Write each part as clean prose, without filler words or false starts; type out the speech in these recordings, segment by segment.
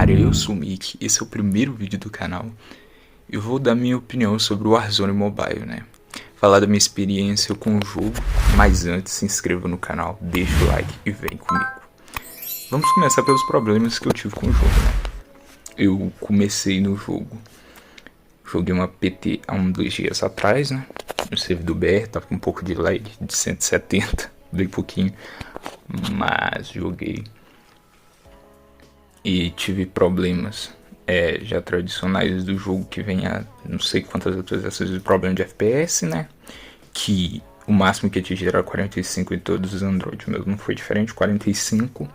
área, eu sou o Mick, esse é o primeiro vídeo do canal. Eu vou dar minha opinião sobre o Warzone Mobile, né? Falar da minha experiência com o jogo, mas antes se inscreva no canal, deixa o like e vem comigo. Vamos começar pelos problemas que eu tive com o jogo, né? Eu comecei no jogo, joguei uma PT há 2 dias atrás, né? No servidor BR, tava com um pouco de lag, de 170, bem pouquinho, mas joguei. E tive problemas já tradicionais do jogo, que vem a não sei quantas atualizações de problema de FPS, né? Que o máximo que atingi era 45 em todos os Android, mesmo não foi diferente, 45.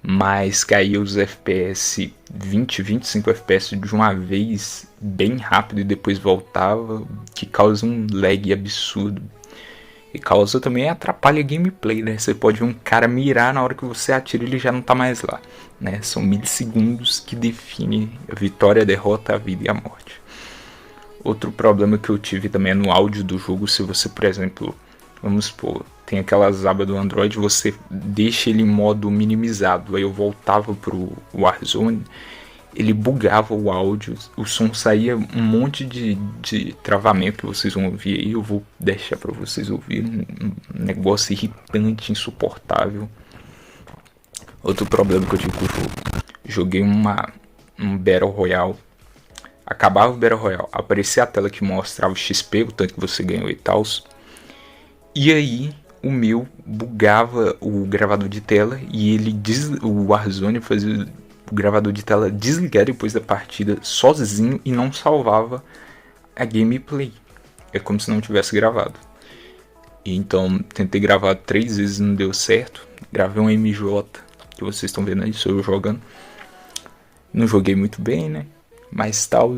Mas caía os FPS 20, 25 FPS de uma vez, bem rápido, e depois voltava, que causa um lag absurdo. E causa também, atrapalha a gameplay, né? Você pode ver um cara mirar, na hora que você atira ele já não tá mais lá, né? São milissegundos que definem a vitória, a derrota, a vida e a morte. Outro problema que eu tive também é no áudio do jogo. Se você, por exemplo, vamos supor, tem aquelas abas do Android, você deixa ele em modo minimizado. Aí eu voltava pro Warzone, ele bugava o áudio, o som saía um monte de travamento que vocês vão ouvir aí. Eu vou deixar pra vocês ouvirem, um negócio irritante, insuportável. Outro problema que eu tive com o jogo, joguei um Battle Royale. Acabava o Battle Royale, aparecia a tela que mostrava o XP, o tanto que você ganhou e tal. E aí o meu bugava o gravador de tela e o Warzone fazia o gravador de tela desligar depois da partida sozinho e não salvava a gameplay. É como se não tivesse gravado. E então tentei gravar 3 vezes, não deu certo. Gravei um MJ, que vocês estão vendo aí, sou eu jogando. Não joguei muito bem, né? Mas tal,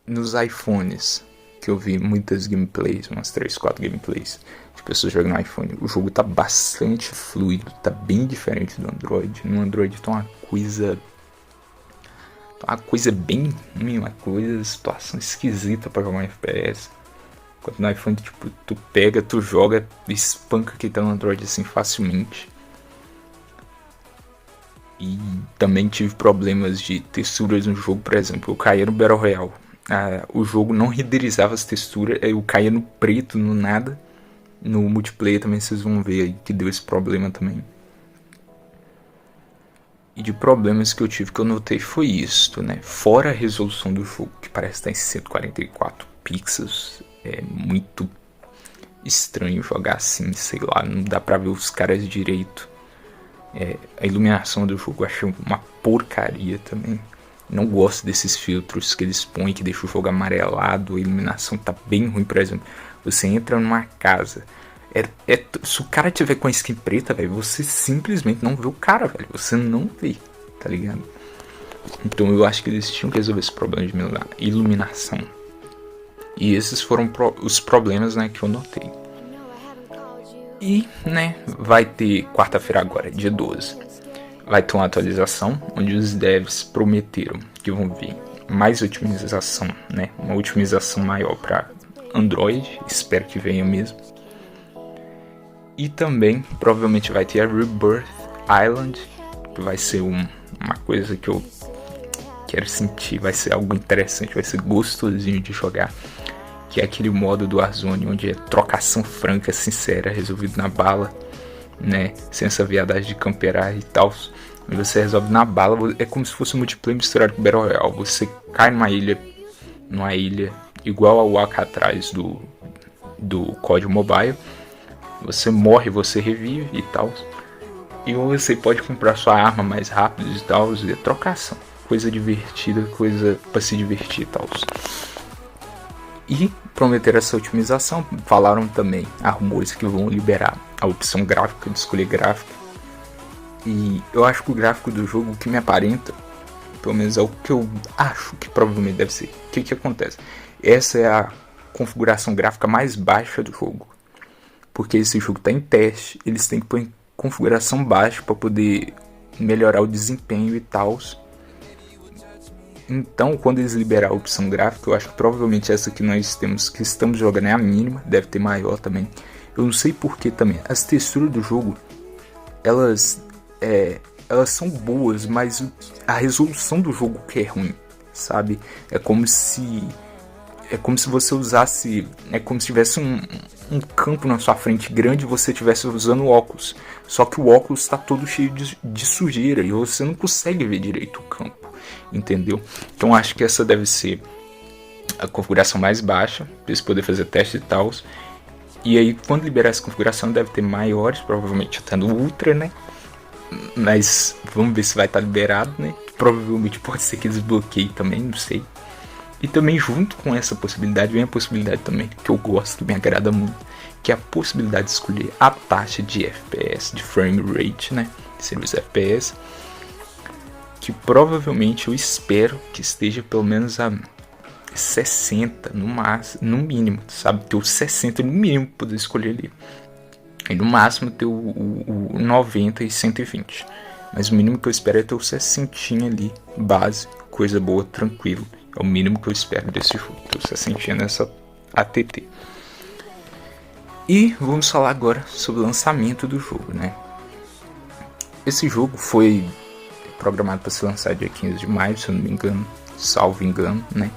nos iPhones, que eu vi muitas gameplays, umas 3, 4 gameplays de pessoas jogando no iPhone, o jogo tá bastante fluido, tá bem diferente do Android. No Android tá uma coisa bem ruim, situação esquisita pra jogar um FPS. Enquanto no iPhone, tipo, tu pega, tu joga, espanca quem tá no Android assim facilmente. E também tive problemas de texturas no jogo, por exemplo, eu caía no Battle Royale. O jogo não renderizava as texturas, eu caía no preto, no nada. No multiplayer também vocês vão ver aí que deu esse problema também. E de problemas que eu tive, que eu notei, foi isto, né? Fora a resolução do jogo, que parece estar em 144 pixels, é muito estranho jogar assim, sei lá, não dá pra ver os caras direito. A iluminação do jogo eu achei uma porcaria também. Não gosto desses filtros que eles põem, que deixam o jogo amarelado. A iluminação tá bem ruim. Por exemplo, você entra numa casa, se o cara tiver com a skin preta, velho, você simplesmente não vê o cara, velho. Você não vê, tá ligado? Então eu acho que eles tinham que resolver esse problema de iluminação. E esses foram os problemas, né, que eu notei. E, né, vai ter quarta-feira agora, dia 12. Vai ter uma atualização onde os devs prometeram que vão vir mais otimização, né? Uma otimização maior para Android, espero que venha mesmo. E também provavelmente vai ter a Rebirth Island, que vai ser uma coisa que eu quero sentir, vai ser algo interessante, vai ser gostosinho de jogar. Que é aquele modo do Warzone onde é trocação franca, sincera, resolvido na bala, né? Sem essa viadagem de camperar e tal. Você resolve na bala, é como se fosse um multiplayer misturado com Battle Royale. Você cai numa ilha igual ao Alcatraz do COD Mobile. Você morre, você revive e tal. E você pode comprar sua arma mais rápido e tal. É trocação, coisa divertida, coisa pra se divertir e tal. E prometeram essa otimização. Falaram também, há rumores que vão liberar a opção gráfica, de escolher gráfico. E eu acho que o gráfico do jogo, o que me aparenta, pelo menos é o que eu acho que provavelmente deve ser. O que acontece? Essa é a configuração gráfica mais baixa do jogo. Porque esse jogo está em teste, eles têm que pôr em configuração baixa para poder melhorar o desempenho e tal. Então, quando eles liberar a opção gráfica, eu acho que provavelmente essa que nós temos, que estamos jogando, é a mínima, deve ter maior também. Eu não sei porquê também. As texturas do jogo, elas elas são boas, mas a resolução do jogo que é ruim, sabe? É como se você usasse, é como se tivesse um campo na sua frente grande e você estivesse usando óculos. Só que o óculos está todo cheio de sujeira e você não consegue ver direito o campo, entendeu? Então acho que essa deve ser a configuração mais baixa, para você poder fazer teste e tal. E aí quando liberar essa configuração deve ter maiores, provavelmente até no Ultra, né? Mas vamos ver se vai estar liberado, né? Provavelmente pode ser que desbloqueie também, não sei. E também junto com essa possibilidade vem a possibilidade também, que eu gosto, que me agrada muito, que é a possibilidade de escolher a taxa de FPS, de frame rate, né? Seria os FPS, que provavelmente eu espero que esteja pelo menos a 60 no máximo, no mínimo, sabe? Ter o 60 no mínimo para poder escolher ali. E no máximo ter o 90 e 120. Mas o mínimo que eu espero é ter o 60 ali, base, coisa boa, tranquilo. É o mínimo que eu espero desse jogo, ter o 60 nessa ATT. E vamos falar agora sobre o lançamento do jogo, né? Esse jogo foi programado para ser lançado dia 15 de maio, se eu não me engano, salvo engano, né?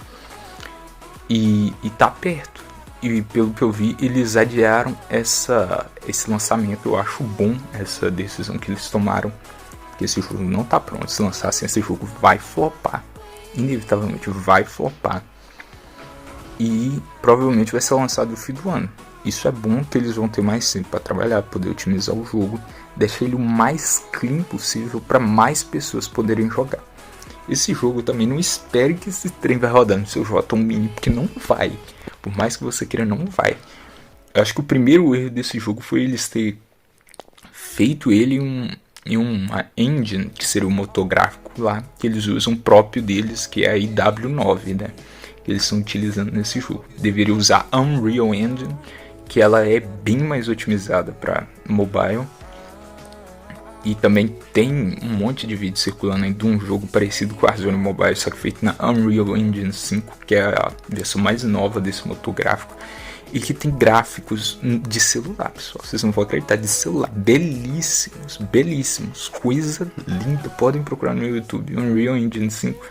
E tá perto. E pelo que eu vi, eles adiaram esse lançamento. Eu acho bom essa decisão que eles tomaram, que esse jogo não tá pronto. Se lançassem, esse jogo vai flopar. Inevitavelmente vai flopar. E provavelmente vai ser lançado no fim do ano. Isso é bom, que eles vão ter mais tempo para trabalhar, poder otimizar o jogo, deixar ele o mais clean possível para mais pessoas poderem jogar. Esse jogo também não espere que esse trem vai rodar no seu J1 Mini, porque não vai. Por mais que você queira, não vai. Eu acho que o primeiro erro desse jogo foi eles ter feito ele em uma engine, que seria o motor gráfico lá, que eles usam próprio deles, que é a IW9, né? Que eles estão utilizando nesse jogo. Deveria usar a Unreal Engine, que ela é bem mais otimizada para mobile. E também tem um monte de vídeo circulando aí de um jogo parecido com o Warzone Mobile, só que feito na Unreal Engine 5, que é a versão mais nova desse motor gráfico. E que tem gráficos de celular, pessoal. Vocês não vão acreditar, de celular. Belíssimos, belíssimos. Coisa linda. Podem procurar no YouTube. Unreal Engine 5,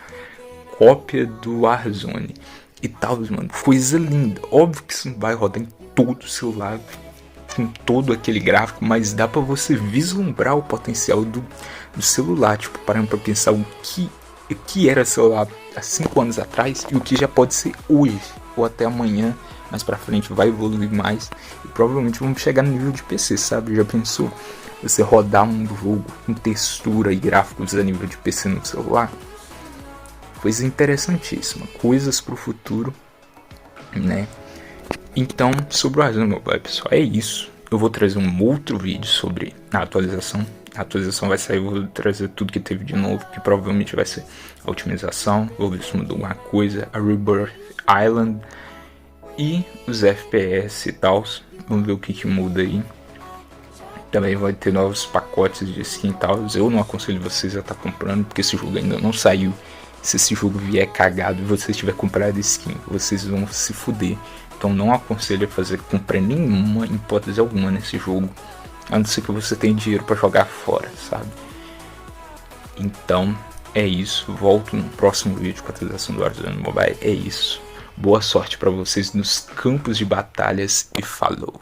cópia do Warzone e tal, mano. Coisa linda. Óbvio que isso não vai rodar em todo o celular, com todo aquele gráfico, mas dá pra você vislumbrar o potencial do celular, tipo, parando pra pensar o que era celular há 5 anos atrás e o que já pode ser hoje, ou até amanhã, mais pra frente vai evoluir mais, e provavelmente vamos chegar no nível de PC, sabe? Já pensou? Você rodar um jogo com textura e gráficos a nível de PC no celular? Coisa interessantíssima, coisas pro futuro, né? Então, sobre o Warzone Mobile, pessoal, é isso. Eu vou trazer um outro vídeo sobre a atualização. A atualização vai sair, eu vou trazer tudo que teve de novo, que provavelmente vai ser a otimização, vou ver se mudou alguma coisa, a Rebirth Island e os FPS e tal. Vamos ver o que muda aí. Também vai ter novos pacotes de skin e tal. Eu não aconselho vocês a estar comprando, porque esse jogo ainda não saiu. Se esse jogo vier cagado e você tiver comprado skin, vocês vão se fuder. Então não aconselho a fazer compra nenhuma, em hipótese alguma, nesse jogo, a não ser que você tenha dinheiro para jogar fora, sabe? Então é isso. Volto no próximo vídeo com a atualização do Warzone Mobile. É isso. Boa sorte para vocês nos campos de batalhas e falou!